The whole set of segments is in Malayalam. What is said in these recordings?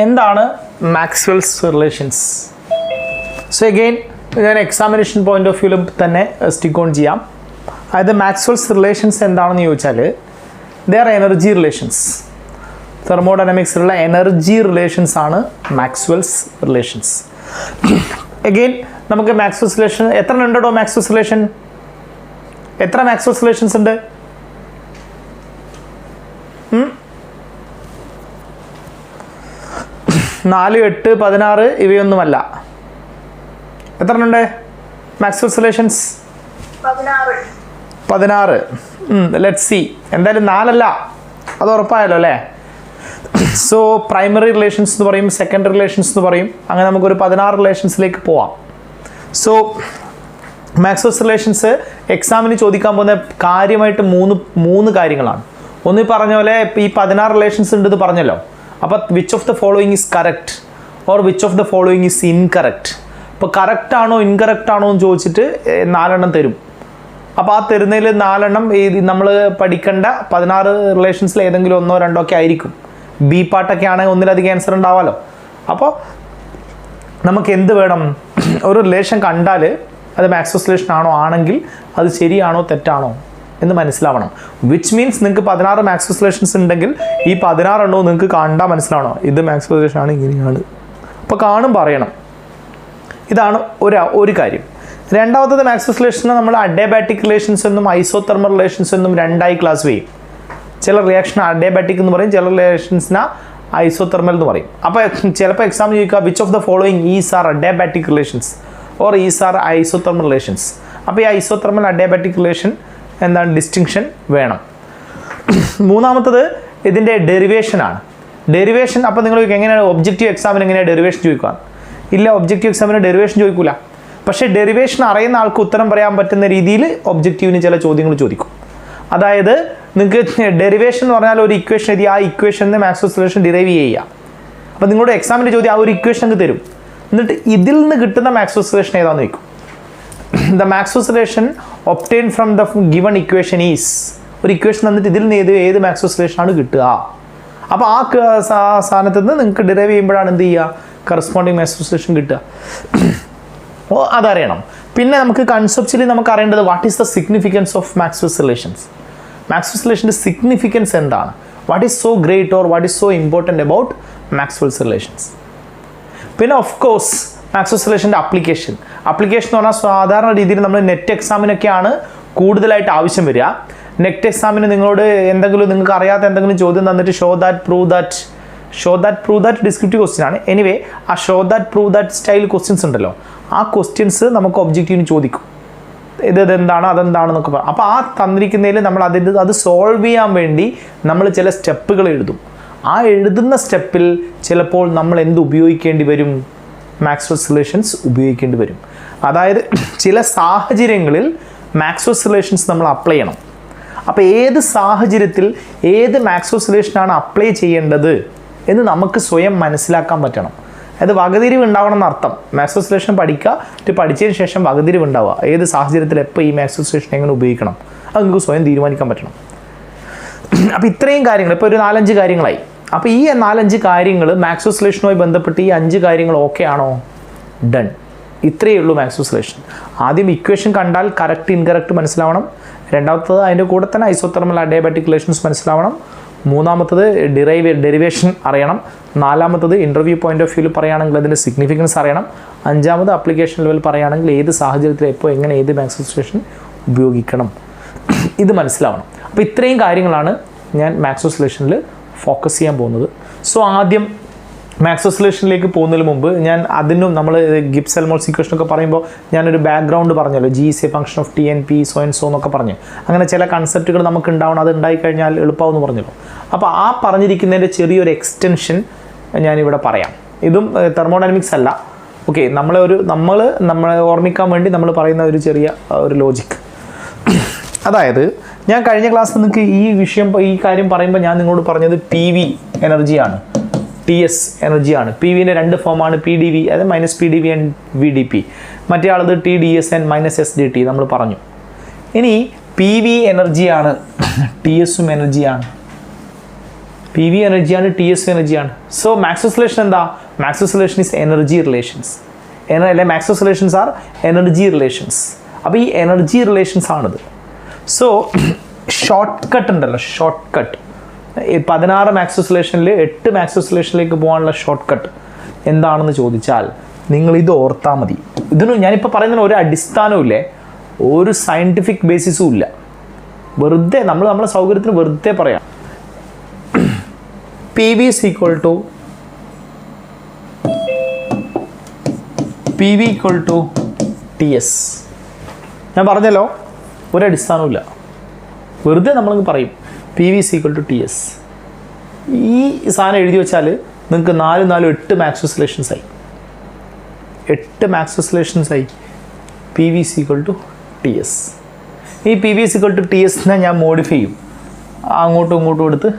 എന്താണ് മാക്സ്വെൽസ് റിലേഷൻസ്? സോ അഗെയിൻ ഞാൻ എക്സാമിനേഷൻ പോയിന്റ് ഓഫ് വ്യൂവിലും തന്നെ സ്റ്റിക്ക് ഓൺ ചെയ്യാം. അതായത് മാക്സ്വെൽസ് റിലേഷൻസ് എന്താണെന്ന് ചോദിച്ചാൽ ദേ ആർ എനർജി റിലേഷൻസ്. തെർമോഡൈനാമിക്സിലുള്ള എനർജി റിലേഷൻസ് ആണ് മാക്സ്വെൽസ് റിലേഷൻസ്. അഗെയിൻ നമുക്ക് മാക്സ്വെൽസ് റിലേഷൻ എത്ര ഉണ്ടോ? മാക്സ്വെൽസ് റിലേഷൻ എത്ര മാക്സ്വെൽസ് റിലേഷൻസ് ഉണ്ട്? 4, 8, 16 ഇവയൊന്നുമല്ല. എത്ര ഉണ്ട് മാക്സ്വെൽസ് റിലേഷൻസ്? 16. Let's C. എന്തായാലും 4 അല്ല, അത് ഉറപ്പായല്ലോ അല്ലേ? സോ പ്രൈമറി റിലേഷൻസ് എന്ന് പറയും, സെക്കൻഡറി റിലേഷൻസ് എന്ന് പറയും. അങ്ങനെ നമുക്കൊരു 16 റിലേഷൻസിലേക്ക് പോവാം. സോ മാക്സ്വെൽസ് റിലേഷൻസ് എക്സാമിന് ചോദിക്കാൻ പോകുന്ന കാര്യമായിട്ട് മൂന്ന് കാര്യങ്ങളാണ്. ഒന്ന് പറഞ്ഞ പോലെ ഈ 16 റിലേഷൻസ് ഉണ്ട് എന്ന് പറഞ്ഞല്ലോ. അപ്പോൾ which of the following is correct or which of the following is incorrect. ഇപ്പോൾ കറക്റ്റ് ആണോ ഇൻകറക്റ്റ് ആണോ എന്ന് ചോദിച്ചിട്ട് 4 എണ്ണം തരും. അപ്പോൾ ആ തരുന്നതിൽ 4 എണ്ണം നമ്മൾ പഠിക്കേണ്ട 16 റിലേഷൻസിൽ ഏതെങ്കിലും 1, 2 ഒക്കെ ആയിരിക്കും. ബി പാർട്ടൊക്കെ ആണെങ്കിൽ ഒന്നിലധികം ആൻസർ ഉണ്ടാവാമല്ലോ. അപ്പോൾ നമുക്ക് എന്ത് വേണം? ഒരു റിലേഷൻ കണ്ടാൽ അത് മാക്സ്വെൽസ് റിലേഷൻ ആണോ, ആണെങ്കിൽ അത് ശരിയാണോ തെറ്റാണോ എന്ന് മനസ്സിലാവണം. വിച്ച് മീൻസ് നിങ്ങൾക്ക് 16 മാക്സ്വെൽസ് റിലേഷൻസ് ഉണ്ടെങ്കിൽ ഈ 16 എണ്ണവും നിങ്ങൾക്ക് കണ്ടാൽ മനസ്സിലാവണം ഇത് മാക്സ്വെൽസ് റിലേഷൻ ആണ്, ഇങ്ങനെയാണ്. അപ്പോൾ കാണും പറയണം. ഇതാണ് ഒരു കാര്യം. രണ്ടാമത്തത് മാക്സ്വെൽസ് റിലേഷനെ നമ്മൾ അഡിയാബാറ്റിക് റിലേഷൻസ് എന്നും ഐസോതെർമൽ റിലേഷൻസ് എന്നും രണ്ടായി ക്ലാസ് ചെയ്യും. ചില റിയാക്ഷൻ അഡിയാബാറ്റിക് എന്ന് പറയും, ചില റിലേഷൻസിനെ ഐസോതെർമൽ എന്ന് പറയും. അപ്പോൾ ചിലപ്പോൾ എക്സാം ചോദിക്കുക which of the following is are adiabatic relations or is are isothermal relations. അപ്പോൾ ഈ ഐസോതെർമൽ അഡിയാബാറ്റിക് റിലേഷൻ എന്താണ് ഡിസ്റ്റിങ്ഷൻ വേണം. മൂന്നാമത്തത് ഇതിൻ്റെ ഡെറിവേഷനാണ്. ഡെറിവേഷൻ അപ്പോൾ നിങ്ങൾ എങ്ങനെയാണ് ഒബ്ജക്റ്റീവ് എക്സാമിന് എങ്ങനെയാണ് ഡെറിവേഷൻ ചോദിക്കുക? ഇല്ല, ഒബ്ജക്റ്റീവ് എക്സാമിന് ഡെറിവേഷൻ ചോദിക്കില്ല. പക്ഷേ ഡെറിവേഷൻ അറിയുന്ന ആൾക്ക് ഉത്തരം പറയാൻ പറ്റുന്ന രീതിയിൽ ഒബ്ജക്റ്റീവിന് ചില ചോദ്യങ്ങൾ ചോദിക്കും. അതായത് നിങ്ങൾക്ക് ഡെറിവേഷൻ എന്ന് പറഞ്ഞാൽ ഒരു ഇക്വേഷൻ എഴുതി ആ ഇക്വേഷനിൽ മാക്സ്വെൽസ് റിലേഷൻ ഡിറൈവ് ചെയ്യുക. അപ്പോൾ നിങ്ങളുടെ എക്സാമിൻ്റെ ചോദ്യം ആ ഒരു ഇക്വേഷൻ അങ്ങ് തരും. എന്നിട്ട് ഇതിൽ നിന്ന് കിട്ടുന്ന മാക്സ്വെൽസ് റിലേഷൻ ഏതാണെന്ന് ചോദിക്കും. The Maxwell's relation obtain from the given equation is, ഒരു ഇക്വേഷൻ തന്നിട്ട് ഇതിൽ നിന്ന് ഏത് മാക്സ്വെൽസ് റിലേഷൻ ആണ് കിട്ടുക. അപ്പോൾ ആ സ്ഥാനത്ത് നിന്ന് നിങ്ങൾക്ക് ഡിറൈവ് ചെയ്യുമ്പോഴാണ് എന്ത് ചെയ്യുക, കറസ്പോണ്ടിങ് മാക്സ്വെൽസ് റിലേഷൻ കിട്ടുക. അപ്പോൾ അതറിയണം. പിന്നെ നമുക്ക് കൺസെപ്ച്വലി നമുക്ക് അറിയേണ്ടത് what is the significance of Maxwell's relations. Maxwell's റിലേഷൻ്റെ സിഗ്നിഫിക്കൻസ് എന്താണ്? What is so great or what is so important about Maxwell's relations. പിന്നെ ഓഫ് കോഴ്സ് മാക്സ്വെൽസ് റിലേഷൻ്റെ അപ്ലിക്കേഷൻ എന്ന് പറഞ്ഞാൽ സാധാരണ രീതിയിൽ നമ്മൾ നെറ്റ് എക്സാമിനൊക്കെയാണ് കൂടുതലായിട്ട് ആവശ്യം വരിക. നെറ്റ് എക്സാമിന് നിങ്ങളോട് നിങ്ങൾക്ക് അറിയാത്ത എന്തെങ്കിലും ചോദ്യം തന്നിട്ട് show that prove that descriptive question ആണ്. എനിവേ ആ show that prove that style questions ഉണ്ടല്ലോ, ആ ക്വസ്റ്റ്യൻസ് നമുക്ക് ഒബ്ജക്റ്റീവിന് ചോദിക്കും. ഇതെന്താണ് അതെന്താണെന്നൊക്കെ പറയും. അപ്പോൾ ആ തന്നിരിക്കുന്നതിൽ നമ്മൾ അത് സോൾവ് ചെയ്യാൻ വേണ്ടി നമ്മൾ ചില സ്റ്റെപ്പുകൾ എഴുതും. ആ എഴുതുന്ന സ്റ്റെപ്പിൽ ചിലപ്പോൾ നമ്മൾ എന്ത് ഉപയോഗിക്കേണ്ടി വരും? മാക്സ്വെൽസ് റിലേഷൻസ് ഉപയോഗിക്കേണ്ടി വരും. അതായത് ചില സാഹചര്യങ്ങളിൽ മാക്സ്വെൽസ് റിലേഷൻസ് നമ്മൾ അപ്ലൈ ചെയ്യണം. അപ്പോൾ ഏത് സാഹചര്യത്തിൽ ഏത് മാക്സ്വെൽസ് റിലേഷനാണ് അപ്ലൈ ചെയ്യേണ്ടത് എന്ന് നമുക്ക് സ്വയം മനസ്സിലാക്കാൻ പറ്റണം. അത് വകതിരിവ് ഉണ്ടാവണം എന്നർത്ഥം. മാക്സ്വെൽസ് റിലേഷൻ പഠിച്ചതിന് ശേഷം വകതിരിവ് ഉണ്ടാവുക. ഏത് സാഹചര്യത്തിൽ എപ്പോൾ ഈ മാക്സ്വെൽസ് റിലേഷൻ എങ്ങനെ ഉപയോഗിക്കണം അത് നിങ്ങൾക്ക് സ്വയം തീരുമാനിക്കാൻ പറ്റണം. അപ്പോൾ ഇത്രയും കാര്യങ്ങൾ ഇപ്പോൾ ഒരു 4-5 കാര്യങ്ങളായി. അപ്പോൾ ഈ 4-5 കാര്യങ്ങൾ മാക്സ്വെൽസ് റിലേഷനുമായി ബന്ധപ്പെട്ട് ഈ 5 കാര്യങ്ങൾ ഓക്കെ ആണോ? ഡൺ. ഇത്രയേ ഉള്ളൂ മാക്സ്വെൽസ് റിലേഷൻ. ആദ്യം ഇക്വേഷൻ കണ്ടാൽ കറക്റ്റ് ഇൻകറക്റ്റ് മനസ്സിലാവണം. രണ്ടാമത്തത് അതിൻ്റെ കൂടെ തന്നെ ഐസോതെർമൽ അഡിയാബാറ്റിക് റിലേഷൻസ് മനസ്സിലാവണം. മൂന്നാമത്തത് ഡെറിവേഷൻ അറിയണം. നാലാമത്തത് ഇൻ്റർവ്യൂ പോയിന്റ് ഓഫ് വ്യൂവിൽ പറയുകയാണെങ്കിൽ അതിൻ്റെ സിഗ്നിഫിക്കൻസ് അറിയണം. അഞ്ചാമത് ആപ്ലിക്കേഷൻ ലെവൽ പറയുകയാണെങ്കിൽ ഏത് സാഹചര്യത്തിൽ എപ്പോൾ എങ്ങനെ ഏത് മാക്സ്വെൽസ് റിലേഷൻ ഉപയോഗിക്കണം ഇത് മനസ്സിലാവണം. അപ്പോൾ ഇത്രയും കാര്യങ്ങളാണ് ഞാൻ മാക്സ്വെൽസ് റിലേഷനിൽ ഫോക്കസ് ചെയ്യാൻ പോകുന്നത്. സോ ആദ്യം മാക്സ്വെൽസ് റിലേഷനിലേക്ക് പോകുന്നതിന് മുമ്പ് ഞാൻ അതിനും നമ്മൾ ഗിബ്സ് ഹെൽമോൾട്ട്സ് ഇക്വേഷനൊക്കെ പറയുമ്പോൾ ഞാനൊരു ബാക്ക്ഗ്രൗണ്ട് പറഞ്ഞല്ലോ. G is a function of T and P so and so എന്നൊക്കെ പറഞ്ഞു. അങ്ങനെ ചില കൺസെപ്റ്റുകൾ നമുക്ക് ഉണ്ടാവണം, അത് ഉണ്ടായിക്കഴിഞ്ഞാൽ എളുപ്പമാവെന്ന് പറഞ്ഞല്ലോ. അപ്പോൾ ആ പറഞ്ഞിരിക്കുന്നതിൻ്റെ ചെറിയൊരു എക്സ്റ്റൻഷൻ ഞാനിവിടെ പറയാം. ഇതും തെർമോഡൈനാമിക്സ് അല്ല. ഓക്കെ, നമ്മളെ ഓർമ്മിക്കാൻ വേണ്ടി നമ്മൾ പറയുന്ന ഒരു ചെറിയ ഒരു ലോജിക്ക്. അതായത് ഞാൻ കഴിഞ്ഞ ക്ലാസ്സിൽ നിങ്ങൾക്ക് ഈ കാര്യം പറയുമ്പോൾ ഞാൻ നിങ്ങളോട് പറഞ്ഞത് PV എനർജിയാണ്, TS എനർജിയാണ്. PVൻ്റെ 2 ഫോമാണ്, PdV അതായത് -PdV ആൻഡ് VdP. മറ്റേ ആളത് TdS ആൻഡ് -SdT നമ്മൾ പറഞ്ഞു. ഇനി PV എനർജിയാണ്, TSും എനർജിയാണ്. പി വി എനർജിയാണ്, ടി എസ് എനർജിയാണ്. സോ മാക്സ്വെൽസ് റിലേഷൻ എന്താ? Maxwell's relation is energy relations. അല്ലെ Maxwell's relations are energy relations. അപ്പോൾ ഈ എനർജി റിലേഷൻസ് ആണിത്. സോ ഷോർട്ട് കട്ട് ഉണ്ടല്ലോ, ഷോർട്ട് കട്ട് 16 മാക്സ്വെൽസ് റിലേഷനിൽ 8 മാക്സ്വെൽസ് റിലേഷനിലേക്ക് പോകാനുള്ള ഷോർട്ട് കട്ട് എന്താണെന്ന് ചോദിച്ചാൽ നിങ്ങൾ ഇത് ഓർത്താൽ മതി. ഇതിന് ഞാനിപ്പോൾ പറയുന്നതിന് ഒരു അടിസ്ഥാനവും ഇല്ലേ, ഒരു സയൻറ്റിഫിക് ബേസിസും ഇല്ല. വെറുതെ നമ്മളെ സൗകര്യത്തിന് വെറുതെ പറയാം. P V is equal to T S. ഞാൻ പറഞ്ഞല്ലോ ഒരു അടിസ്ഥാനവും, വെറുതെ നമ്മളങ്ങ് പറയും P V is equal to T S. ഈ സാധനം എഴുതി വെച്ചാൽ നിങ്ങൾക്ക് 4 4 8 മാക്സ്വെൽസ് റിലേഷൻസ് ആയി. 8 മാക്സ്വെൽസ് റിലേഷൻസ് ആയി. P V is equal to T S. ഈ P V is equal to T എസിനെ ഞാൻ മോഡിഫൈ ചെയ്യും, അങ്ങോട്ടും ഇങ്ങോട്ടും എടുത്ത്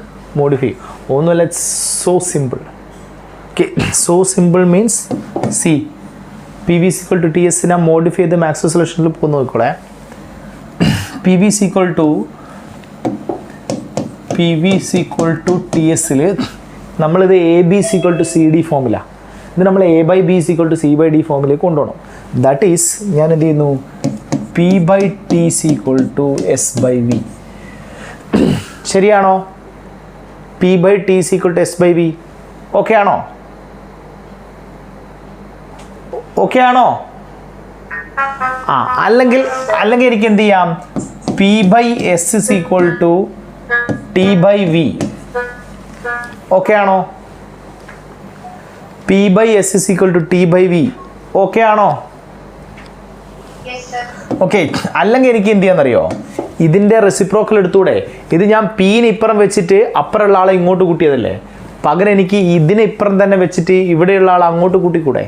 മോഡിഫൈ ചെയ്യും. ഒന്നുമല്ല, it's so simple. Okay, so simple means C P V is equal to T എസിനെ മോഡിഫൈ ചെയ്ത് മാക്സ്വെൽസ് റിലേഷനിൽ പോകുന്ന നോക്കോളെ. P V is equal to T എസിൽ നമ്മളിത് A B is equal to C D ഫോമിലാണ്. ഇത് നമ്മൾ A by B is equal to C by D ഫോമിലേക്ക് കൊണ്ടുപോകണം. ദാറ്റ് ഈസ് ഞാൻ എന്ത് ചെയ്യുന്നു, P by T is equal to S by V. ശരിയാണോ? P by T is equal to S by V. Okay ആണോ? ഓക്കെ ആണോ? അല്ലെങ്കിൽ എനിക്ക് എന്ത് ചെയ്യാം, P by S is equal to T by V. Okay ആണോ? P by S is equal to T by V. Okay ആണോ? ഓക്കെ. അല്ലെങ്കിൽ എനിക്ക് എന്ത് ചെയ്യാന്നറിയോ, ഇതിൻ്റെ റെസിപ്രോക്കൽ എടുത്തൂടെ? ഇത് ഞാൻ പീന് ഇപ്പുറം വെച്ചിട്ട് അപ്പുറമുള്ള ആളെ ഇങ്ങോട്ട് കൂട്ടിയതല്ലേ, പകരം എനിക്ക് ഇതിന് ഇപ്പുറം തന്നെ വെച്ചിട്ട് ഇവിടെയുള്ള ആളെ അങ്ങോട്ട് കൂട്ടിക്കൂടെ?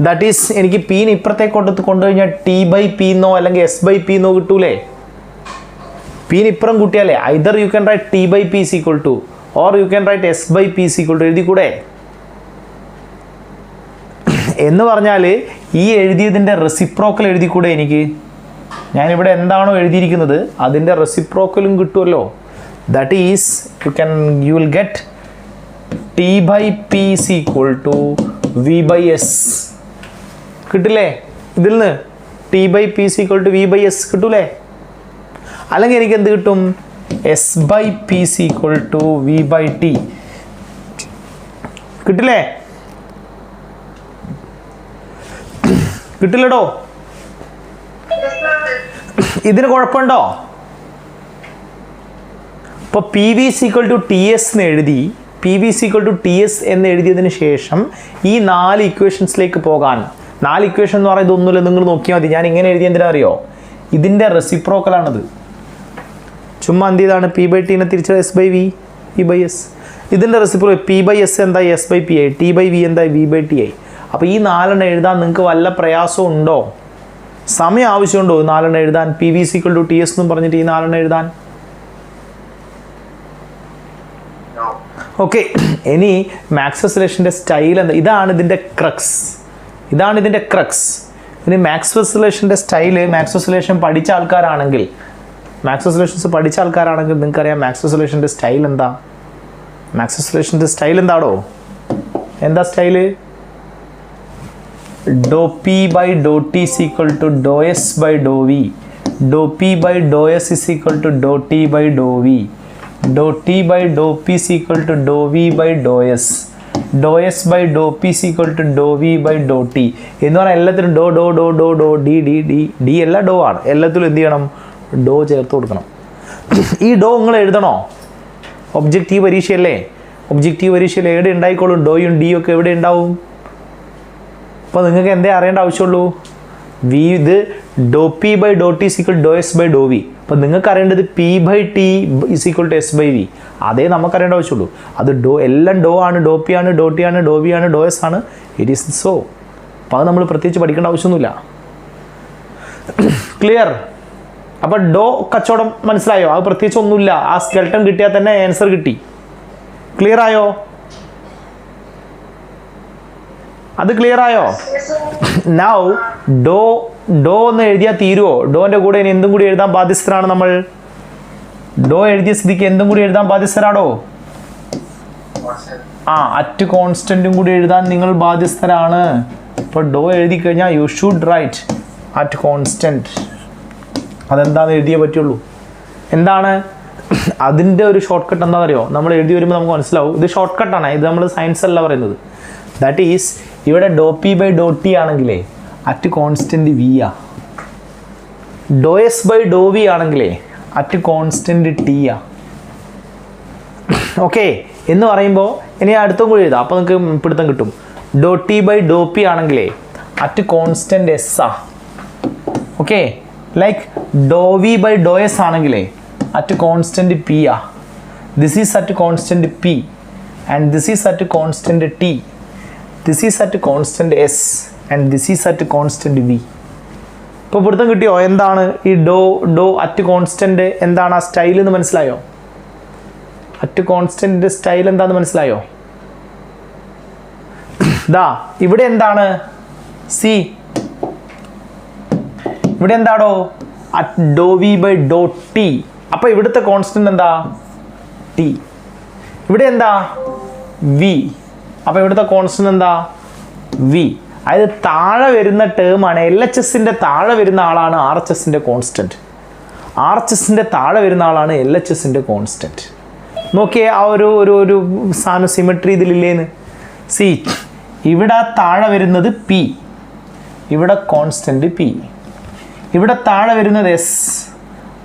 ദാറ്റ് ഈസ് എനിക്ക് പീന് ഇപ്പുറത്തേക്ക് കൊണ്ടുകഴിഞ്ഞാൽ ടി ബൈ പി എന്നോ അല്ലെങ്കിൽ എസ് ബൈ പി എന്നോ കിട്ടൂലേ? പീന് ഇപ്പുറം കൂട്ടിയാലേ either you can write T by P is equal to or you can write S by P is equal to എഴുതിക്കൂടെ? എന്ന് പറഞ്ഞാൽ ഈ എഴുതിയതിൻ്റെ റെസിപ്രോക്കൽ എഴുതിക്കൂടെ എനിക്ക്? ഞാനിവിടെ എന്താണോ എഴുതിയിരിക്കുന്നത് അതിൻ്റെ റെസിപ്രോക്കലും കിട്ടുമല്ലോ. That is you will get T by P is equal to V by S. കിട്ടില്ലേ? ഇതിൽ നിന്ന് T by P is equal to V by S കിട്ടൂലേ? അല്ലെങ്കിൽ എനിക്ക് എന്ത് കിട്ടും, S by P is equal to V by T. കിട്ടില്ലേ? കിട്ടില്ലടോ? ഇതിന് കുഴപ്പമുണ്ടോ? ഇപ്പോൾ P V is equal to T S എന്ന് എഴുതി, P V is equal to T S എന്ന് എഴുതിയതിന് ശേഷം ഈ 4 ഇക്വേഷൻസിലേക്ക് പോകാൻ, 4 ഇക്വേഷൻ എന്ന് പറയുന്നത് ഒന്നുമില്ല, നിങ്ങൾ നോക്കിയാൽ മതി. ഞാൻ ഇങ്ങനെ എഴുതി എന്തിനാ അറിയോ, ഇതിൻ്റെ റെസിപ്രോക്കലാണത്. ചുമ്മാ എന്ത് ചെയ്താണ്, പി ബൈ ടീനെ തിരിച്ച് S by V, P by S. ഇതിൻ്റെ റെസിപ്രോക്കൽ പി ബൈ എസ് എന്തായി, എസ് ബൈ പി ആയി. ടി ബൈ വി എന്തായി, വി ബൈ ടി ആയി. അപ്പോൾ ഈ 4 എഴുതാൻ നിങ്ങൾക്ക് വല്ല പ്രയാസവും ഉണ്ടോ? സമയം ആവശ്യമുണ്ടോ 4 എഴുതാൻ? P V is equal to T S എന്നും പറഞ്ഞിട്ട് ഈ 4 എഴുതാൻ? ഓക്കെ. ഇനി മാക്സ്വെൽസ് റിലേഷൻ്റെ സ്റ്റൈൽ എന്താ? ഇതാണ് ഇതിൻ്റെ ക്രക്സ്. ഇനി മാക്സ്വെൽസ് റിലേഷൻ്റെ സ്റ്റൈല്, മാക്സ്വെൽസ് റിലേഷൻ പഠിച്ച ആൾക്കാരാണെങ്കിൽ നിങ്ങൾക്കറിയാം മാക്സ്വെൽസ് റിലേഷൻ്റെ സ്റ്റൈൽ എന്താ? മാക്സ്വെൽസ് റിലേഷൻ്റെ സ്റ്റൈൽ എന്താണോ? എന്താ style? Dou P by Dr T is equal to Dr S by Dr V. Dou P by Dr S is equal to dou T by Dr V. Dou T by Dr P is equal to Dr V by Dr S. Dou S by Dr P is equal to Dr V by Dr T. എന്ന് പറഞ്ഞാൽ എല്ലാത്തിനും dou dou dou dou dou D D D D എല്ലാം ഡോ ആണ്. എല്ലാത്തിലും എന്ത് ചെയ്യണം, ഡോ ചേർത്ത് കൊടുക്കണം. ഈ ഡോ നിങ്ങൾ എഴുതണോ? ഒബ്ജക്റ്റീവ് പരീക്ഷയല്ലേ? ഒബ്ജക്റ്റീവ് പരീക്ഷയിൽ എവിടെ ഉണ്ടായിക്കോളും, ഡോയും ഡിയും ഒക്കെ എവിടെ ഉണ്ടാവും? അപ്പോൾ നിങ്ങൾക്ക് എന്തേ അറിയേണ്ട ആവശ്യമുള്ളൂ, വി ഇത് do P by Dr T is equal do S by Dr V. അപ്പോൾ നിങ്ങൾക്ക് അറിയേണ്ടത് P by T is equal to S by V. അതേ നമുക്ക് അറിയേണ്ട ആവശ്യമുള്ളൂ. അത് എല്ലാം ഡോ ആണ്, ഡോ പി ആണ്, ഡോ ടി ആണ്, ഡോ വി ആണ്, ഡോ എസ് ആണ്. It is so. അപ്പോൾ അത് നമ്മൾ പ്രത്യേകിച്ച് പഠിക്കേണ്ട ആവശ്യമൊന്നുമില്ല. ക്ലിയർ? അപ്പോൾ ഡോ കച്ചവടം മനസ്സിലായോ? അത് പ്രത്യേകിച്ച് ഒന്നുമില്ല. ആ സ്കെൽട്ടൺ കിട്ടിയാൽ തന്നെ ആൻസർ കിട്ടി. ക്ലിയർ ആയോ? അത് ക്ലിയർ ആയോ? നൗ ഡോ എന്ന് എഴുതിയാൽ തീരുമോ? ഡോൻ്റെ കൂടെ ഇനി എന്തും കൂടി എഴുതാൻ ബാധ്യസ്ഥരാണ് നമ്മൾ. ഡോ എഴുതിയ സ്ഥിതിക്ക് എന്തും കൂടി എഴുതാൻ ബാധ്യസ്ഥരാണോ? അറ്റ് കോൺസ്റ്റൻറ്റും കൂടി എഴുതാൻ നിങ്ങൾ ബാധ്യസ്ഥരാണ്. ഇപ്പോൾ ഡോ എഴുതി കഴിഞ്ഞാൽ you should write at constant. അതെന്താണെന്ന് എഴുതിയേ പറ്റുള്ളൂ. എന്താണ് അതിൻ്റെ ഒരു ഷോർട്ട് കട്ട് എന്താണെന്ന് അറിയോ? നമ്മൾ എഴുതി വരുമ്പോൾ നമുക്ക് മനസ്സിലാവും ഇത് ഷോർട്ട് കട്ടാണ്. ഇത് നമ്മൾ സയൻസ് അല്ല പറയുന്നത്. ദാറ്റ് ഈസ് ഇവിടെ do P by Dr T ആണെങ്കിലേ അറ്റ് കോൺസ്റ്റൻറ്റ് വി ആ. Do S by Dr V ആണെങ്കിലേ അറ്റ് കോൺസ്റ്റൻറ്റ് ടി ആ. ഓക്കെ എന്ന് പറയുമ്പോൾ ഇനി അടുത്തും കൂടി എഴുതാം. അപ്പോൾ നിങ്ങൾക്ക് പിടുത്തം കിട്ടും. Do T by Dr P ആണെങ്കിലേ അറ്റ് കോൺസ്റ്റൻറ്റ് എസ് ആ. Okay like do V by Dr S ആണെങ്കിലേ അറ്റ് കോൺസ്റ്റൻറ്റ് പി ആ. This is at constant P and this is at constant T. This is at constant S and this is at constant V. ഇപ്പോൾ പിടുത്തം കിട്ടിയോ? എന്താണ് ഈ ഡോ അറ്റ് കോൺസ്റ്റൻറ്റ്? എന്താണ് ആ സ്റ്റൈൽ എന്ന് മനസ്സിലായോ? അറ്റ് കോൺസ്റ്റൻറ്റ് സ്റ്റൈൽ എന്താണെന്ന് മനസ്സിലായോ? ദാ ഇവിടെ എന്താണ്? സി ഇവിടെ എന്താടോ? At dou V by Dr T. അപ്പോൾ ഇവിടുത്തെ കോൺസ്റ്റൻറ്റ് എന്താ? ടി. ഇവിടെ എന്താ? വി. അപ്പോൾ ഇവിടുത്തെ കോൺസ്റ്റൻറ്റ് എന്താ? വി. അതായത് താഴെ വരുന്ന ടേമാണ് എൽ എച്ച് എസിൻ്റെ താഴെ വരുന്ന ആളാണ് ആർ എച്ച് എസിൻ്റെ കോൺസ്റ്റൻറ്റ്. ആർ എച്ച് എസിൻ്റെ താഴെ വരുന്ന ആളാണ് എൽ എച്ച് എസിൻ്റെ കോൺസ്റ്റൻറ്റ്. നോക്കിയേ ആ ഒരു സാധനം സിമെട്രി ഇതിലില്ലേന്ന്. സി ഇവിടെ താഴെ വരുന്നത് പി, ഇവിടെ കോൺസ്റ്റൻറ്റ് പി. ഇവിടെ താഴെ വരുന്നത് എസ്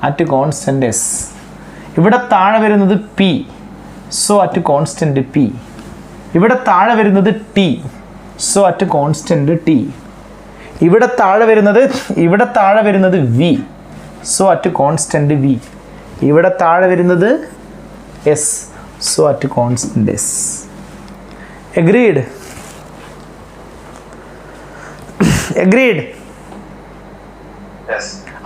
അറ്റ് കോൺസ്റ്റൻറ്റ് എസ്. ഇവിടെ താഴെ വരുന്നത് P, so at constant P. ഇവിടെ താഴെ വരുന്നത് T, so at constant T. ഇവിടെ താഴെ വരുന്നത് V, so at constant V. ഇവിടെ താഴെ വരുന്നത് S, so at constant S. Agreed? Agreed?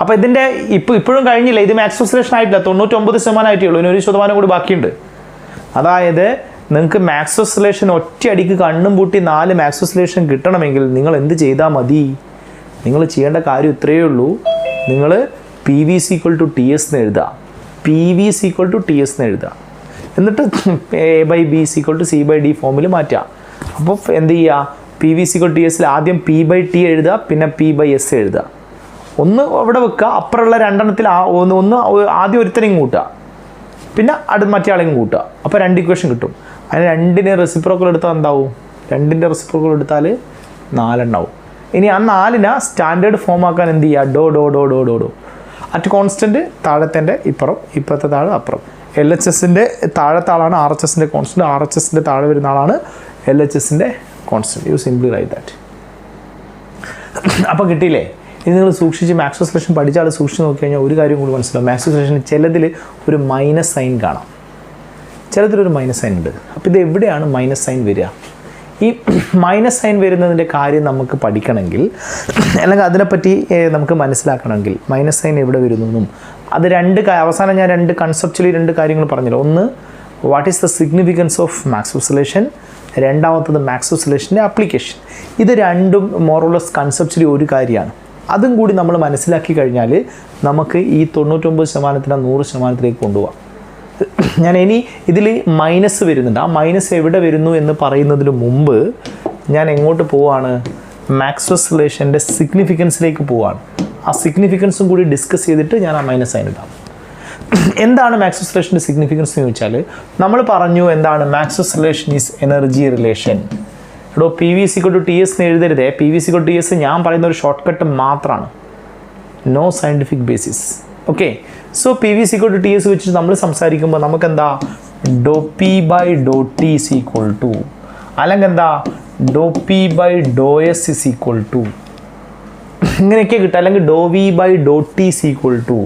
അപ്പോൾ ഇതിൻ്റെ ഇപ്പോഴും കഴിഞ്ഞില്ല. ഇത് മാക്സ് ഓസിലേഷൻ ആയിട്ടില്ല. 99% ആയിട്ടേ ഉള്ളൂ. ഇനി 1% കൂടി ബാക്കിയുണ്ട്. അതായത് നിങ്ങൾക്ക് മാക്സ് ഓസിലേഷൻ ഒറ്റയടിക്ക് കണ്ണും പൂട്ടി 4 മാക്സ് ഓസിലേഷൻ കിട്ടണമെങ്കിൽ നിങ്ങൾ എന്ത് ചെയ്താൽ മതി? നിങ്ങൾ ചെയ്യേണ്ട കാര്യം ഇത്രയേ ഉള്ളൂ. നിങ്ങൾ P V is equal to T S എന്ന് എഴുതുക. P V is equal to T S എന്ന് എഴുതുക. എന്നിട്ട് A by B is equal to C by D ഫോമിൽ മാറ്റുക. അപ്പോൾ എന്ത് ചെയ്യുക? P V is equal T എസിൽ ആദ്യം പി ബൈ ടി എഴുതുക, പിന്നെ പി ബൈ എസ് എഴുതുക. ഒന്ന് അവിടെ വെക്കുക. അപ്പുറമുള്ള രണ്ടെണ്ണത്തിൽ ഒന്ന് ആദ്യം ഒരുത്തനെയും കൂട്ടുക, പിന്നെ മറ്റേ ആളെയും കൂട്ടുക. അപ്പോൾ 2 ഇക്വേഷൻ കിട്ടും. അതിന് 2നെ റെസിപ്രോക്കൽ എടുത്താൽ എന്താവും? 2ൻ്റെ റെസിപ്രോക്കൽ എടുത്താൽ 4 എണ്ണാവും. ഇനി ആ 4നെ സ്റ്റാൻഡേർഡ് ഫോം ആക്കാൻ എന്ത് ചെയ്യുക? ഡോ dou dou dou dou Dr. At constant താഴത്തെ ഇപ്പുറത്തെ താഴെ അപ്പുറം. എൽ എച്ച് എസിൻ്റെ താഴത്തെ ആളാണ് ആർ എച്ച് എസിൻ്റെ കോൺസ്റ്റൻറ്റ്. ആർ എച്ച് എസിൻ്റെ താഴെ വരുന്ന ആളാണ് എൽ എച്ച് എസിൻ്റെ constant. You simply write that. അപ്പോൾ കിട്ടിയില്ലേ? ഇനി നിങ്ങൾ സൂക്ഷിച്ച് മാക്സ് ഓസിലേഷൻ പഠിച്ച ആൾ സൂക്ഷിച്ച് നോക്കി കഴിഞ്ഞാൽ ഒരു കാര്യം കൂടി മനസ്സിലാവും. മാക്സ് ഓസിലേഷന് ചിലതിൽ ഒരു മൈനസ് സൈൻ കാണാം, ചിലതിലൊരു മൈനസ് സൈൻ ഉണ്ട്. അപ്പോൾ ഇത് എവിടെയാണ് മൈനസ് സൈൻ വരിക? ഈ മൈനസ് സൈൻ വരുന്നതിൻ്റെ കാര്യം നമുക്ക് പഠിക്കണമെങ്കിൽ, അല്ലെങ്കിൽ അതിനെപ്പറ്റി നമുക്ക് മനസ്സിലാക്കണമെങ്കിൽ മൈനസ് സൈൻ എവിടെ വരുന്നു അത് അവസാനം ഞാൻ 2 കൺസെപ്ച്വലി 2 കാര്യങ്ങൾ പറഞ്ഞല്ലോ. ഒന്ന്, what is the significance of Maxwell's relation. രണ്ടാമത്തത് മാക്സ് ഓസിലേഷൻ്റെ ആപ്ലിക്കേഷൻ. ഇത് രണ്ടും മോറോലെസ് കൺസെപ്ച്വലി ഒരു കാര്യമാണ്. അതും കൂടി നമ്മൾ മനസ്സിലാക്കി കഴിഞ്ഞാൽ നമുക്ക് ഈ 99% 100% കൊണ്ടുപോകാം. ഞാൻ ഇനി ഇതിൽ മൈനസ് വരുന്നുണ്ട്. ആ മൈനസ് എവിടെ വരുന്നു എന്ന് പറയുന്നതിന് മുമ്പ് ഞാൻ എങ്ങോട്ട് പോവാണ്? മാക്സ് ഓസിലേഷൻ്റെ സിഗ്നിഫിക്കൻസിലേക്ക് പോവാണ്. ആ സിഗ്നിഫിക്കൻസും കൂടി ഡിസ്കസ് ചെയ്തിട്ട് ഞാൻ ആ മൈനസ് സൈൻ ഇടാം. എന്താണ് മാക്സ് ഓസിലേഷൻ്റെ സിഗ്നിഫിക്കൻസ് എന്ന് ചോദിച്ചാൽ, നമ്മൾ പറഞ്ഞു എന്താണ് max oscillation is energy relation. എടോ P V C to T S എന്ന് എഴുതരുതേ. P V C T S ഞാൻ പറയുന്ന ഒരു ഷോർട്ട് കട്ട് മാത്രമാണ്, no scientific basis. Okay, so P V C to T S വെച്ചിട്ട് നമ്മൾ സംസാരിക്കുമ്പോൾ നമുക്കെന്താ do P by Dr T is equal to, അല്ലെങ്കിൽ എന്താ do P by Dr S is equal to, ഇങ്ങനെയൊക്കെ കിട്ടുക. അല്ലെങ്കിൽ do V by Dr T is equal to,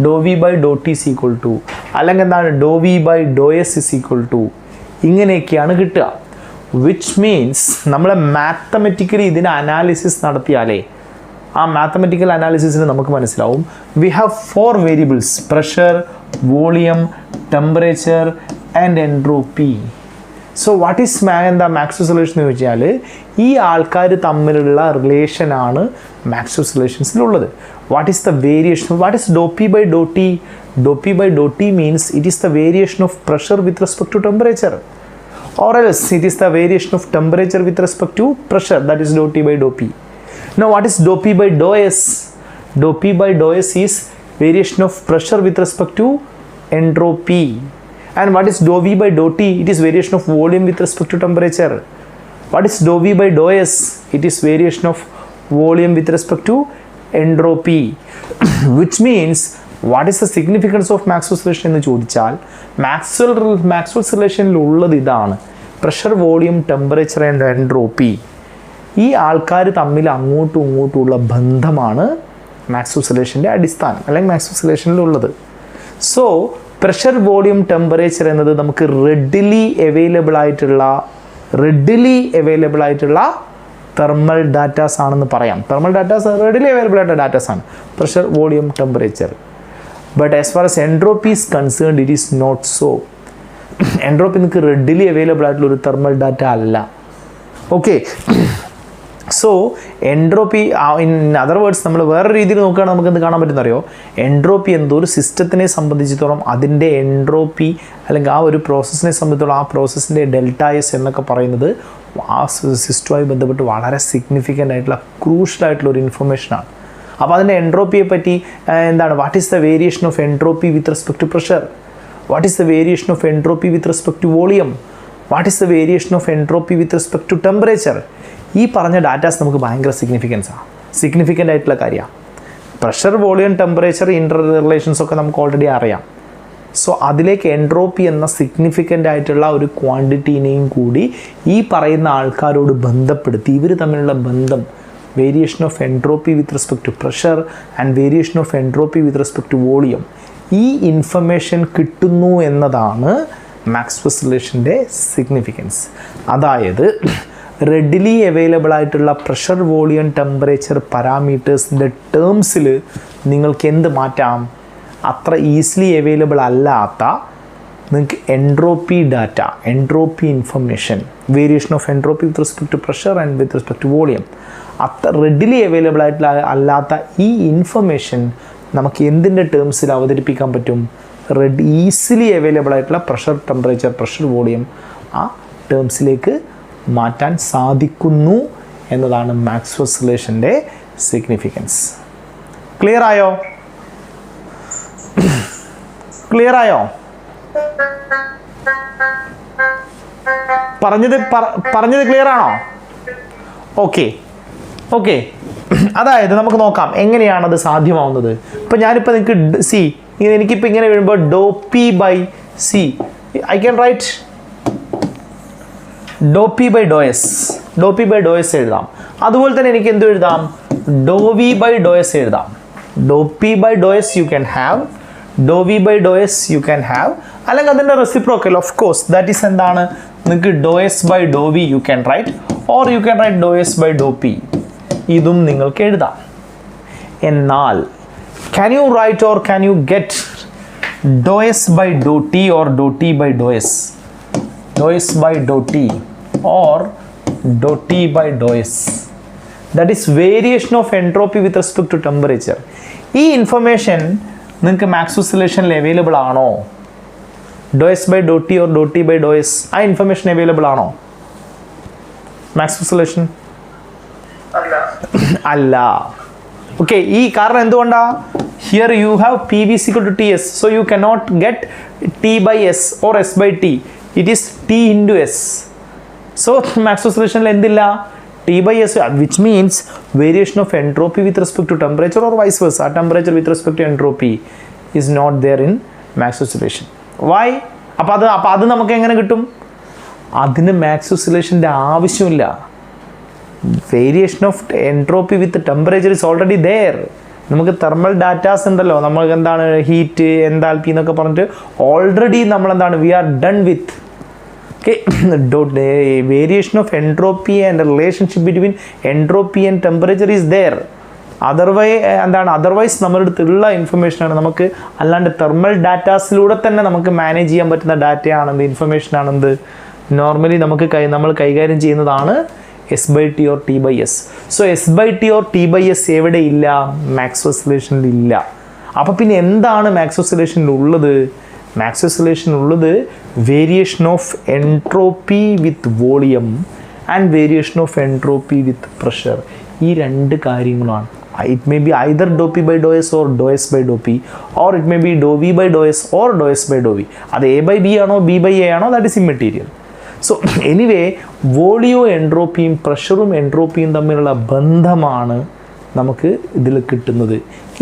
Dr V by Dr T is equal to, അല്ലെങ്കിൽ എന്താണ് do V by Dr S is equal to, ഇങ്ങനെയൊക്കെയാണ് കിട്ടുക. വിച്ച് മീൻസ് നമ്മൾ മാത്തമെറ്റിക്കലി ഇതിന് അനാലിസിസ് നടത്തിയാലേ ആ മാത്തമെറ്റിക്കൽ അനാലിസിസിന് നമുക്ക് മനസ്സിലാവും we have 4 variables: pressure, volume, temperature and entropy. So what is എന്താ മാക്സ് ഓസിലേഷൻ എന്ന് ചോദിച്ചാൽ ഈ ആൾക്കാർ തമ്മിലുള്ള റിലേഷനാണ് മാക്സ് ഓസിലേഷൻസിലുള്ളത്. What is the variation? What is Dr P by Dr T? Dr P by Dr T means it is the variation of pressure with respect to temperature. or else it is the variation of temperature with respect to pressure, that is dou T by dou P. Now what is dou P by dou S? Dou P by dou S is variation of pressure with respect to entropy. And what is dou V by dou T? It is variation of volume with respect to temperature. What is dou V by dou S? It is variation of volume with respect to entropy. Which means, what is the significance of Maxwell's relation എന്ന് ചോദിച്ചാൽ Maxwell's റിലേഷനിലുള്ളത് ഇതാണ്, pressure, volume, temperature and entropy. ഈ ആൾക്കാർ തമ്മിൽ അങ്ങോട്ടും ഇങ്ങോട്ടുമുള്ള ബന്ധമാണ് Maxwell's റിലേഷൻ്റെ അടിസ്ഥാനം, അല്ലെങ്കിൽ Maxwell's റിലേഷനിലുള്ളത്. സോ പ്രഷർ, വോളിയം, ടെമ്പറേച്ചർ എന്നത് നമുക്ക് റെഡിലി അവൈലബിൾ ആയിട്ടുള്ള തെർമൽ ഡാറ്റാസ് ആണെന്ന് പറയാം. തെർമൽ ഡാറ്റാസ് റെഡിലി അവൈലബിൾ ആയിട്ടുള്ള ഡാറ്റാസ് ആണ് pressure, volume, temperature. But as far as entropy is concerned it is not so. Entropy നിങ്ങൾക്ക് റെഡിലി അവൈലബിൾ ആയിട്ടുള്ള ഒരു തെർമൽ ഡാറ്റ അല്ല. Okay, so entropy in other words നമ്മൾ വേറെ രീതിയിൽ നോക്കുകയാണെങ്കിൽ നമുക്ക് എന്ത് കാണാൻ പറ്റുന്നറിയോ, എൻട്രോപ്പി എന്തോ ഒരു സിസ്റ്റത്തിനെ സംബന്ധിച്ചിടത്തോളം അതിൻ്റെ എൻട്രോപ്പി അല്ലെങ്കിൽ ആ ഒരു പ്രോസസ്സിനെ സംബന്ധിച്ചിടത്തോളം ആ പ്രോസസ്സിൻ്റെ ഡെൽറ്റ എസ് എന്നൊക്കെ പറയുന്നത് ആ സിസ്റ്റവുമായി ബന്ധപ്പെട്ട് വളരെ സിഗ്നിഫിക്കൻ്റ് ആയിട്ടുള്ള ക്രൂഷ്യൽ ആയിട്ടുള്ള ഒരു ഇൻഫർമേഷനാണ്. അപ്പോൾ അതിൻ്റെ എൻട്രോപ്പിയെ പറ്റി എന്താണ്, what is the variation of entropy with respect to pressure, what is the variation of entropy with respect to volume, what is the variation of entropy with respect to temperature. ഈ പറഞ്ഞ ഡാറ്റാസ് നമുക്ക് ഭയങ്കര സിഗ്നിഫിക്കൻ്റ് ആയിട്ടുള്ള കാര്യമാണ്. Pressure, volume, temperature, inter relations ഒക്കെ നമുക്ക് ഓൾറെഡി അറിയാം. സോ അതിലേക്ക് എൻട്രോപ്പി എന്ന സിഗ്നിഫിക്കൻ്റ് ആയിട്ടുള്ള ഒരു ക്വാണ്ടിറ്റീനെയും കൂടി ഈ പറയുന്ന ആൾക്കാരോട് ബന്ധപ്പെടുത്തി ഇവർ തമ്മിലുള്ള ബന്ധം, variation of entropy with respect to pressure and variation of entropy with respect to volume, ഈ ഇൻഫർമേഷൻ കിട്ടുന്നു എന്നതാണ് Maxwell's റിലേഷൻ്റെ സിഗ്നിഫിക്കൻസ്. അതായത് റെഡിലി അവൈലബിൾ ആയിട്ടുള്ള പ്രഷർ, വോളിയം, ടെമ്പറേച്ചർ പാരാമീറ്റേഴ്സിൻ്റെ ടേംസിൽ നിങ്ങൾക്ക് എന്ത് മാറ്റാം, അത്ര ഈസിലി അവൈലബിൾ അല്ലാത്ത നിങ്ങൾക്ക് entropy data, entropy information, variation of entropy with respect to pressure and with respect to volume, അത്ര റെഡിലി അവൈലബിൾ ആയിട്ടുള്ള അല്ലാത്ത ഈ ഇൻഫർമേഷൻ നമുക്ക് എന്തിൻ്റെ ടേംസിൽ അവതരിപ്പിക്കാൻ പറ്റും, ഈസിലി അവൈലബിൾ ആയിട്ടുള്ള പ്രഷർ, ടെമ്പറേച്ചർ, പ്രഷർ, വോളിയം ആ ടേംസിലേക്ക് മാറ്റാൻ സാധിക്കുന്നു എന്നതാണ് Maxwell's റിലേഷൻ്റെ സിഗ്നിഫിക്കൻസ്. ക്ലിയർ ആയോ? പറഞ്ഞത് ക്ലിയർ ആണോ? ഓക്കെ, അതായത് നമുക്ക് നോക്കാം എങ്ങനെയാണത് സാധ്യമാവുന്നത്. ഇപ്പം ഞാനിപ്പോൾ നിങ്ങൾക്ക് എനിക്കിപ്പോൾ ഇങ്ങനെ വരുമ്പോൾ do P by C, I can write do P by Dr S എഴുതാം. അതുപോലെ തന്നെ എനിക്ക് എന്ത് എഴുതാം, do V by Dr S എഴുതാം. Do P by Dr S you can have, do V by Dr S you can have, അല്ലെങ്കിൽ അതിൻ്റെ reciprocal of course that is എന്താണ്, നിങ്ങൾക്ക് do S by Dr V you can write, or you can write do S by Dr P, ഇതും നിങ്ങൾക്ക് എഴുതാം. എന്നാൽ can you write or can you get dou s by dou t or dou t by dou s, dou s by dou t or dou t by dou s, that is variation of entropy with respect to temperature. ഈ ഇൻഫർമേഷൻ നിങ്ങൾക്ക് Maxwell's റിലേഷനിൽ അവൈലബിൾ ആണോ? dou s by dou t or dou t by dou s ആ ഇൻഫർമേഷൻ അവൈലബിൾ ആണോ Maxwell's റിലേഷൻ? അല്ല. ഓക്കെ, ഈ കാരണം എന്തുകൊണ്ടാ, here you have P V equal to T S, so you cannot get T by S or S by T, it is T into S. So Maxwell's റിലേഷനിൽ എന്തില്ല, T by S, which means variation of entropy with respect to temperature or vice versa, temperature with respect to entropy is not there in Maxwell's relation. Y? അപ്പോൾ അത് നമുക്ക് എങ്ങനെ കിട്ടും? അതിന് Maxwell's റിലേഷൻ്റെ ആവശ്യമില്ല. Variation of entropy with temperature is already there. നമുക്ക് തെർമൽ ഡാറ്റാസ് ഉണ്ടല്ലോ, നമ്മൾക്ക് എന്താണ് ഹീറ്റ്, എൻതാൽപ്പി എന്നൊക്കെ പറഞ്ഞിട്ട് ഓൾറെഡി നമ്മളെന്താണ് we are done with. Okay, variation of entropy and relationship between entropy and temperature is there. Otherwise നമ്മുടെ അടുത്തുള്ള ഇൻഫർമേഷനാണ് നമുക്ക്, അല്ലാണ്ട് തെർമൽ ഡാറ്റാസിലൂടെ തന്നെ നമുക്ക് മാനേജ് ചെയ്യാൻ പറ്റുന്ന ഡാറ്റയാണെന്ത്, ഇൻഫർമേഷനാണെന്ത് നോർമലി നമ്മൾ കൈകാര്യം ചെയ്യുന്നതാണ് S by T or T by S. So S by T or T by S എവിടെ ഇല്ല? Maxwell's റിലേഷനിൽ ഇല്ല. അപ്പോൾ പിന്നെ എന്താണ് Maxwell's റിലേഷനിൽ ഉള്ളത്? മാക്സ്വെൽസ് റിലേഷൻ ഉള്ളത് variation of entropy with volume and variation of entropy with pressure. ഈ രണ്ട് കാര്യങ്ങളാണ്. It may be either dou P by dou S or dou S by dou P, or it may be dou V by dou S or dou S by dou V. അത് A by B ആണോ B by A ആണോ, that is immaterial. So anyway വോളിയോ എൻട്രോപ്പിയും പ്രഷറും എൻട്രോപ്പിയും തമ്മിലുള്ള ബന്ധമാണ് നമുക്ക് ഇതിൽ കിട്ടുന്നത്.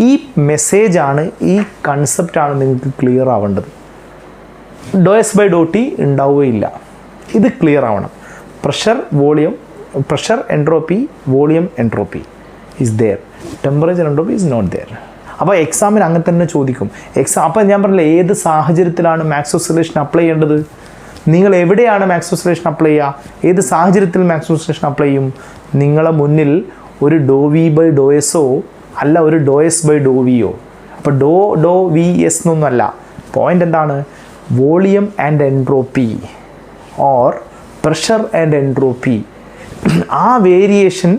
ഈ മെസ്സേജാണ്, ഈ കൺസെപ്റ്റാണ് നിങ്ങൾക്ക് ക്ലിയർ ആവേണ്ടത്. Do S by Dr T ഉണ്ടാവുകയില്ല. ഇത് ക്ലിയർ ആവണം. Pressure volume, pressure entropy, volume entropy is there, temperature entropy is not there. അപ്പോൾ എക്സാമിന് അങ്ങനെ തന്നെ ചോദിക്കും. അപ്പോൾ ഞാൻ പറഞ്ഞില്ല, ഏത് സാഹചര്യത്തിലാണ് മാക്സ്വെൽസ് റിലേഷൻ അപ്ലൈ ചെയ്യേണ്ടത്, നിങ്ങൾ എവിടെയാണ് മാക്സ്വെൽസ് റിലേഷൻ അപ്ലൈ ചെയ്യുക, ഏത് സാഹചര്യത്തിൽ മാക്സ്വെൽസ് റിലേഷൻ അപ്ലൈ ചെയ്യും. നിങ്ങളെ മുന്നിൽ ഒരു ഡോ വി ബൈ ഡോ എസോ അല്ല, ഒരു ഡോ എസ് ബൈ ഡോ വിയോ. അപ്പോൾ ഡോ വി എസ് എന്നൊന്നുമല്ല. പോയിന്റ് എന്താണ്? Volume and entropy or pressure and entropy. ആ വേരിയേഷൻ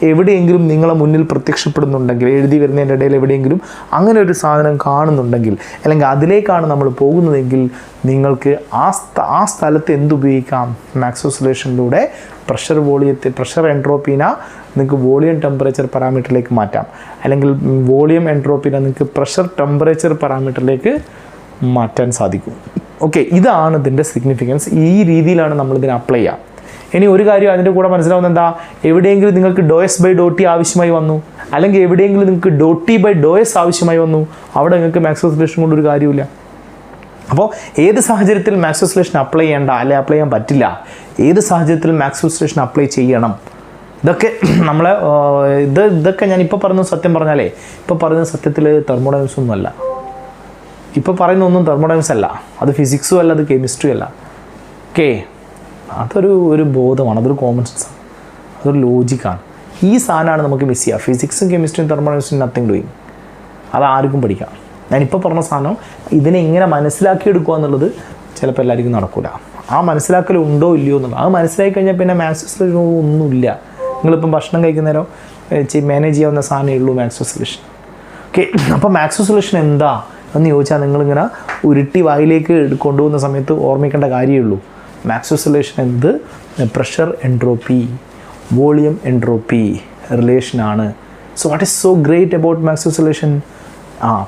എവിടെയെങ്കിലും നിങ്ങളെ മുന്നിൽ പ്രത്യക്ഷപ്പെടുന്നുണ്ടെങ്കിൽ, എഴുതി വരുന്നതിൻ്റെ ഇടയിൽ എവിടെയെങ്കിലും അങ്ങനെ ഒരു സാധനം കാണുന്നുണ്ടെങ്കിൽ, അല്ലെങ്കിൽ അതിലേക്കാണ് നമ്മൾ പോകുന്നതെങ്കിൽ, നിങ്ങൾക്ക് ആ സ്ഥലത്ത് എന്തുപയോഗിക്കാം? മാക്സ്വെൽസ് റിലേഷനിലൂടെ പ്രഷർ വോളിയത്തെ, പ്രഷർ എൻട്രോപ്പീനെ നിങ്ങൾക്ക് വോളിയം ടെമ്പറേച്ചർ പാരാമീറ്ററിലേക്ക് മാറ്റാം, അല്ലെങ്കിൽ വോളിയം എൻട്രോപ്പീനെ നിങ്ങൾക്ക് പ്രഷർ ടെമ്പറേച്ചർ പാരാമീറ്ററിലേക്ക് മാറ്റാൻ സാധിക്കും. ഓക്കെ, ഇതാണ് ഇതിൻ്റെ സിഗ്നിഫിക്കൻസ്. ഈ രീതിയിലാണ് നമ്മളിതിനെ അപ്ലൈ ചെയ്യുക. ഇനി ഒരു കാര്യം അതിൻ്റെ കൂടെ മനസ്സിലാവുന്നത് എന്താ? എവിടെയെങ്കിലും നിങ്ങൾക്ക് do S by Dr T ആവശ്യമായി വന്നു, അല്ലെങ്കിൽ എവിടെയെങ്കിലും നിങ്ങൾക്ക് ഡോ ടി ബൈ ഡോ എസ് ആവശ്യമായി വന്നു, അവിടെ നിങ്ങൾക്ക് മാക്സ്വെൽസ് റിലേഷൻ കൊണ്ട് ഒരു കാര്യമില്ല. അപ്പോൾ ഏത് സാഹചര്യത്തിൽ മാക്സ്വെൽസ് റിലേഷൻ അപ്ലൈ ചെയ്യേണ്ട, അല്ലെങ്കിൽ അപ്ലൈ ചെയ്യാൻ പറ്റില്ല, ഏത് സാഹചര്യത്തിൽ മാക്സ്വെൽസ് റിലേഷൻ അപ്ലൈ ചെയ്യണം, ഇതൊക്കെ നമ്മളെ ഇതൊക്കെ ഞാനിപ്പോൾ പറയുന്നത് സത്യം പറഞ്ഞാലേ, ഇപ്പോൾ പറയുന്ന സത്യത്തിൽ തെർമോഡൈനമിക്സ് ഒന്നുമല്ല. ഇപ്പോൾ പറയുന്ന ഒന്നും തെർമോഡൈനമിക്സ് അല്ല, അത് ഫിസിക്സും അല്ല, അത് കെമിസ്ട്രി അല്ല. ഓക്കെ, അതൊരു ബോധമാണ്, അതൊരു കോമൺ സെൻസാണ്, അതൊരു ലോജിക്കാണ്. ഈ സാധനമാണ് നമുക്ക് മിസ് ചെയ്യുക. ഫിസിക്സും കെമിസ്ട്രിയും തെർമോഡൈനമിക്സും നത്തിങ് ഡൂയിങ്. അത് ആർക്കും പഠിക്കാം. ഞാനിപ്പോൾ പറഞ്ഞ സാധനം ഇതിനെ എങ്ങനെ മനസ്സിലാക്കിയെടുക്കുക എന്നുള്ളത് ചിലപ്പോൾ എല്ലാവർക്കും നടക്കില്ല. ആ മനസ്സിലാക്കൽ ഉണ്ടോ ഇല്ലയോ എന്നുള്ളത്, അത് മനസ്സിലാക്കി കഴിഞ്ഞാൽ പിന്നെ മാക്സ്വെൽസ് റിലേഷൻ ഒന്നുമില്ല. നിങ്ങളിപ്പം ഭക്ഷണം കഴിക്കുന്നേരം മാനേജ് ചെയ്യാവുന്ന സാധനമേ ഉള്ളൂ മാക്സ്വെൽസ് റിലേഷൻ. ഓക്കെ, അപ്പോൾ മാക്സ്വെൽസ് റിലേഷൻ എന്താ എന്ന് ചോദിച്ചാൽ നിങ്ങളിങ്ങനെ ഉരുട്ടി വായിലേക്ക് കൊണ്ടുപോകുന്ന സമയത്ത് ഓർമ്മിക്കേണ്ട കാര്യമേ ഉള്ളൂ. മാക്സ്വെൽസ് റിലേഷൻ എന്ത്? പ്രഷർ എൻട്രോപ്പി, വോളിയം എൻട്രോപ്പി റിലേഷനാണ്. So what is so great about Maxwell's relation?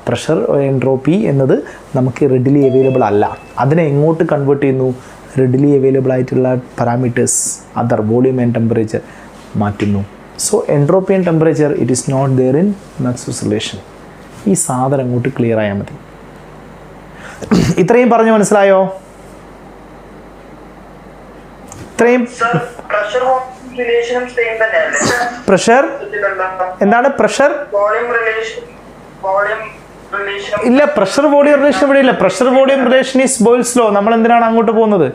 Pressure entropy എന്നത് നമുക്ക് റെഡിലി അവൈലബിൾ അല്ല. അതിനെ എങ്ങോട്ട് കൺവേർട്ട് ചെയ്യുന്നു? റെഡിലി അവൈലബിൾ ആയിട്ടുള്ള parameters, other volume and temperature മാറ്റുന്നു. So entropy and temperature it is not there in Maxwell's relation. ഈ സാധനം അങ്ങോട്ട് ക്ലിയർ ആയാൽ മതി. ഇത്രയും പറഞ്ഞു മനസ്സിലായോ? പ്രഷർ എന്താണ്? പ്രഷർ ഇല്ല, പ്രഷർ വോളിയം റിലേഷൻ ഇവിടെ ഇല്ല. Pressure volume relation is boils law. നമ്മൾ എന്തിനാണ് അങ്ങോട്ട് പോകുന്നത്?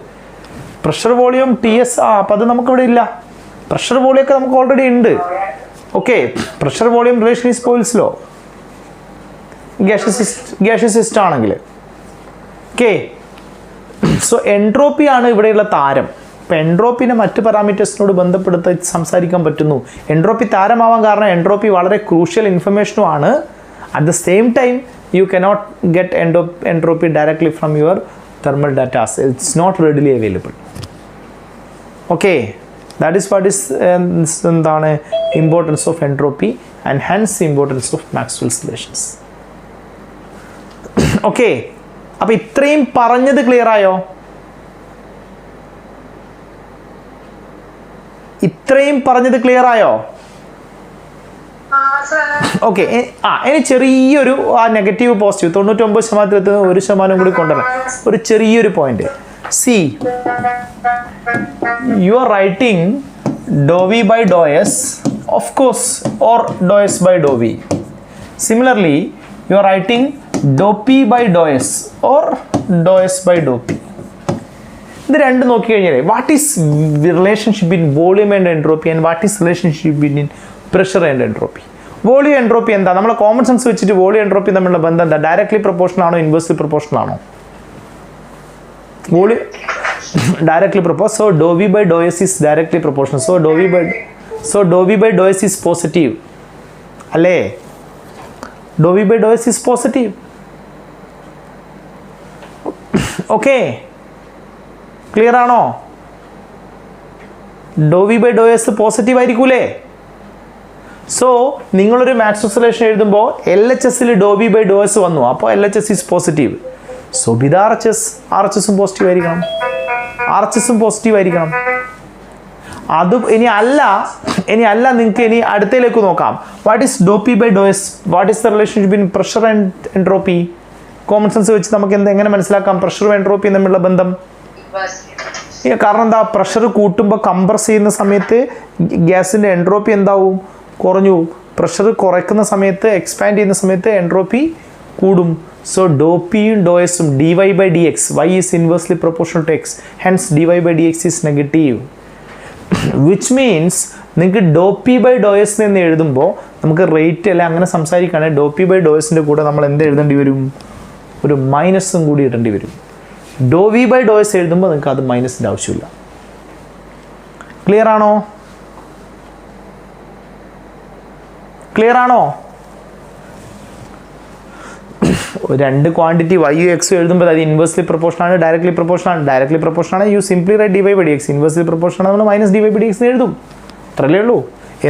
പ്രഷർ വോളിയം ടി എസ്, അപ്പം അത് നമുക്കിവിടെ ഇല്ല. പ്രഷർ വോളിയൊക്കെ നമുക്ക് ഓൾറെഡി ഉണ്ട്. Okay, pressure volume relation is boils law gaseous system ആണെങ്കിൽ. ഓക്കെ, സോ എൻട്രോപ്പി ആണ് ഇവിടെയുള്ള താരം. ഇപ്പോൾ എൻട്രോപ്പിനെ മറ്റ് പാരാമീറ്റേഴ്സിനോട് ബന്ധപ്പെടുത്തി സംസാരിക്കാൻ പറ്റുന്നു. എൻട്രോപ്പി താരമാവാൻ കാരണം എൻട്രോപ്പി വളരെ ക്രൂഷ്യൽ ഇൻഫർമേഷനുമാണ്. At the same time you cannot get entropy directly from your thermal datas. It's not readily available. Okay, that is what is എന്താണ് importance of entropy and hence importance of Maxwell's relations. Okay, അപ്പോൾ ഇത്രയും പറഞ്ഞത് ക്ലിയർ ആയോ? ഇത്രയും പറഞ്ഞത് ക്ലിയർ ആയോ? ഓക്കെ, ഇനി ചെറിയൊരു നെഗറ്റീവ് പോസിറ്റീവ് 99% 1% കൂടി കൊണ്ടുവരണം. ഒരു ചെറിയൊരു point. See, you are writing dou V by Dr S, of course, or dou S by Dr V. Similarly you are writing dou P by Dr S or dou S by Dr P. ഇത് രണ്ട് നോക്കി കഴിഞ്ഞാൽ what is relationship between volume and entropy and what is relationship between pressure and entropy? Volume entropy എന്താ? നമ്മളെ കോമൺ സെൻസ് വെച്ചിട്ട് വോളിയം എൻട്രോപ്പി തമ്മിലുള്ള ബന്ധം എന്താ? ഡയറക്ട്ലി പ്രൊപ്പോർഷണൽ ആണോ, ഇൻവേഴ്സ്ലി പ്രൊപ്പോർഷണൽ ആണോ? Volume directly proportional. So do V by Dr S is directly proportional. So do V by Dr S is positive അല്ലേ? Do V by Dr S is positive. Okay, clear ആണോ? Do V by Dr S positive ആയിരിക്കൂലേ? സോ നിങ്ങളൊരു മാക്സ്വെൽസ് റിലേഷൻ എഴുതുമ്പോൾ എൽ എച്ച് എസിൽ do V by Dr S വന്നു, അപ്പോൾ L H S is positive. So with R H എസും പോസിറ്റീവ് ആയിരിക്കണം, ആർ എച്ച് എസും പോസിറ്റീവ് ആയിരിക്കണം. അത് ഇനി അല്ല നിങ്ങൾക്ക് ഇനി അടുത്തയിലേക്ക് നോക്കാം. What is Dr P by Dr S? What is the relationship between pressure and entropy? Common sense വെച്ച് നമുക്ക് എങ്ങനെ മനസ്സിലാക്കാം പ്രഷറും എൻട്രോപ്പിയും തമ്മിലുള്ള ബന്ധം? കാരണം എന്താ, പ്രഷർ കൂട്ടുമ്പോൾ കംപ്രസ് ചെയ്യുന്ന സമയത്ത് ഗ്യാസിൻ്റെ എൻട്രോപ്പി എന്താവും? കുറഞ്ഞു. പ്രഷർ കുറയ്ക്കുന്ന സമയത്ത്, എക്സ്പാൻഡ് ചെയ്യുന്ന സമയത്ത് എൻട്രോപ്പി കൂടും. സോ ഡോ പിയും ഡോ എസും D Y by D X, Y is inversely proportional to X, hence D Y by D X is negative. Which means നിങ്ങൾക്ക് dou P by Dr S എന്ന് എഴുതുമ്പോൾ നമുക്ക് റേറ്റ് അല്ല അങ്ങനെ സംസാരിക്കുകയാണെങ്കിൽ ഡോ പി ബൈ ഡോ എസിൻ്റെ കൂടെ നമ്മൾ എന്ത് എഴുതേണ്ടി വരും? ഒരു മൈനസും കൂടി ഇടേണ്ടി വരും. ഡോ വി ബൈ ഡോ എസ് എഴുതുമ്പോൾ നിങ്ങൾക്ക് അത് മൈനസിൻ്റെ ആവശ്യമില്ല. ക്ലിയർ ആണോ? ക്ലിയർ ആണോ? രണ്ട് ക്വാണ്ടിറ്റി വൈ യു എക്സ് എഴുതുമ്പോൾ അത് ഇൻവേഴ്സ്ലി പ്രൊപ്പോർഷൻ ആണ്, ഡയറക്ട്ലി പ്രൊപ്പോർഷൻ ആണ്. ഡയറക്ട്ലി പ്രൊപ്പോർഷൻ ആണ് you simply write D Y by D X. Inversely proportion ആണ് നമ്മൾ minus D Y by D X എഴുതും. അത്രയല്ലേ ഉള്ളൂ.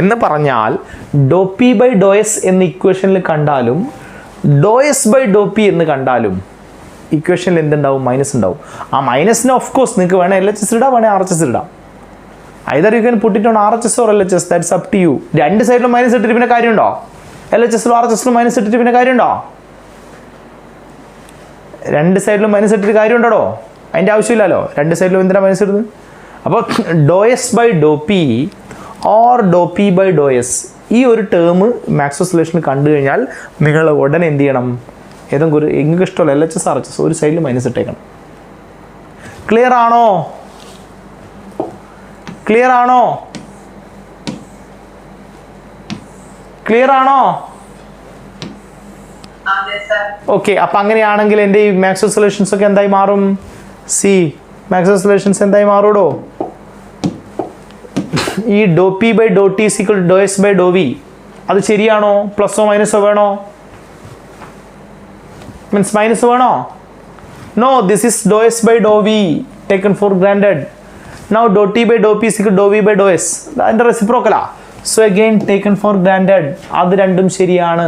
എന്ന് പറഞ്ഞാൽ dou P by Dr S എന്ന ഇക്വേഷനിൽ കണ്ടാലും dou S by Dr P എന്ന് കണ്ടാലും ഇക്വേഷനിൽ എന്തുണ്ടാവും? മൈനസ് ഉണ്ടാവും. ആ മൈനസിന് ഓഫ് കോഴ്സ് നിങ്ങൾക്ക് വേണേൽ എൽ എച്ച് എസ് ഇടാം, വേണേൽ ആർ എച്ച് എസ് ഇടാം. Either you can put it on R H S or L H S, that's up to you. രണ്ട് സൈഡിലും മൈനസ് ഇട്ടിട്ട് പിന്നെ കാര്യമുണ്ടോ? എൽ എച്ച് എസിലും ആർ എച്ച് എസിലും മൈനസ് ഇട്ടിട്ട് പിന്നെ കാര്യമുണ്ടോ? രണ്ട് സൈഡിലും മൈനസ് ഇട്ടിട്ട് കാര്യമുണ്ടോ? അതിൻ്റെ ആവശ്യമില്ലല്ലോ. രണ്ട് സൈഡിലും എന്തിനാണ് മൈനസ് ഇടുന്നത്? അപ്പോൾ do S by Dr P or do P by Dr S, ഈ ഒരു ടേം മാക്സ്വെൽസ് റിലേഷനിൽ കണ്ടു കഴിഞ്ഞാൽ നിങ്ങൾ ഉടനെ എന്ത് ചെയ്യണം? ഏതെങ്കിലും ഒരു നിങ്ങൾക്ക് ഇഷ്ടമല്ല L H S R H S ഒരു സൈഡിൽ മൈനസ് ഇട്ടേക്കണം. ക്ലിയർ ആണോ? ക്ലിയർ ആണോ? ക്ലിയർ ആണോ? ഓക്കെ, അപ്പം അങ്ങനെയാണെങ്കിൽ എൻ്റെ ഈ മാക്സ്വെൽസ് റിലേഷൻസ് ഒക്കെ എന്തായി മാറും? മാക്സ്വെൽസ് റിലേഷൻസ് എന്തായി മാറൂടോ? ഈ do P by Dr T equal to Dr S by Dr V, അത് ശരിയാണോ? പ്ലസോ മൈനസോ വേണോ? മീൻസ് മൈനസ് വേണോ? No, this is do S by Dr V taken for granted. Now do T by Dr P equal do V by Dr S, അതിൻ്റെ റെസിപ്രോക്കലാ. So again taken for granted, അത് രണ്ടും ശരിയാണ്.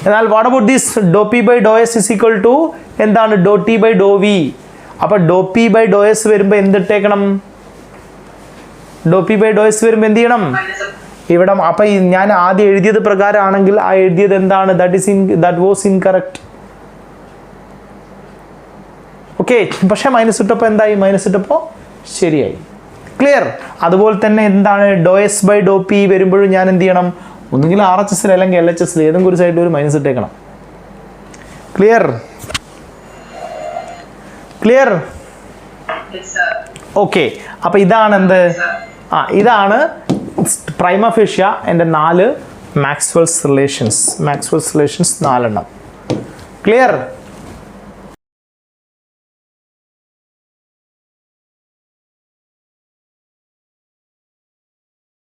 എന്നാൽ what about this do P by Dr S is equal to എന്താണ്? ഡോ ടി ബൈ ഡോ വി. അപ്പോൾ dou P by Dr S വരുമ്പോൾ എന്തിട്ടേക്കണം? Dou P by Dr S വരുമ്പോൾ എന്ത് ചെയ്യണം? ഇവിടെ അപ്പം ഞാൻ ആദ്യം എഴുതിയത് പ്രകാരമാണെങ്കിൽ ആ എഴുതിയത് എന്താണ്? That was incorrect. ഓക്കെ, പക്ഷേ മൈനസ് ഇട്ടപ്പോൾ എന്തായി? മൈനസ് ഇട്ടപ്പോൾ ശരിയായി. ക്ലിയർ? അതുപോലെ തന്നെ എന്താണ് ഡോ എസ് ബൈ ഡോ പി വരുമ്പോഴും ഞാൻ എന്ത് ചെയ്യണം? ഒന്നുകിൽ ആർ എച്ച് എസിൽ അല്ലെങ്കിൽ എൽ എച്ച് എസിൽ ഏതെങ്കിലും ഒരു സൈഡിൽ ഒരു മൈനസ് ഇട്ടേക്കണം. ക്ലിയർ? ക്ലിയർ? ഓക്കെ, അപ്പം ഇതാണ് എന്ത്? ഇതാണ് പ്രൈമ ഫേഷ്യ എൻ്റെ 4 മാക്സ്വെൽസ് റിലേഷൻസ്. മാക്സ്വെൽസ് റിലേഷൻസ് 4 എണ്ണം. ക്ലിയർ?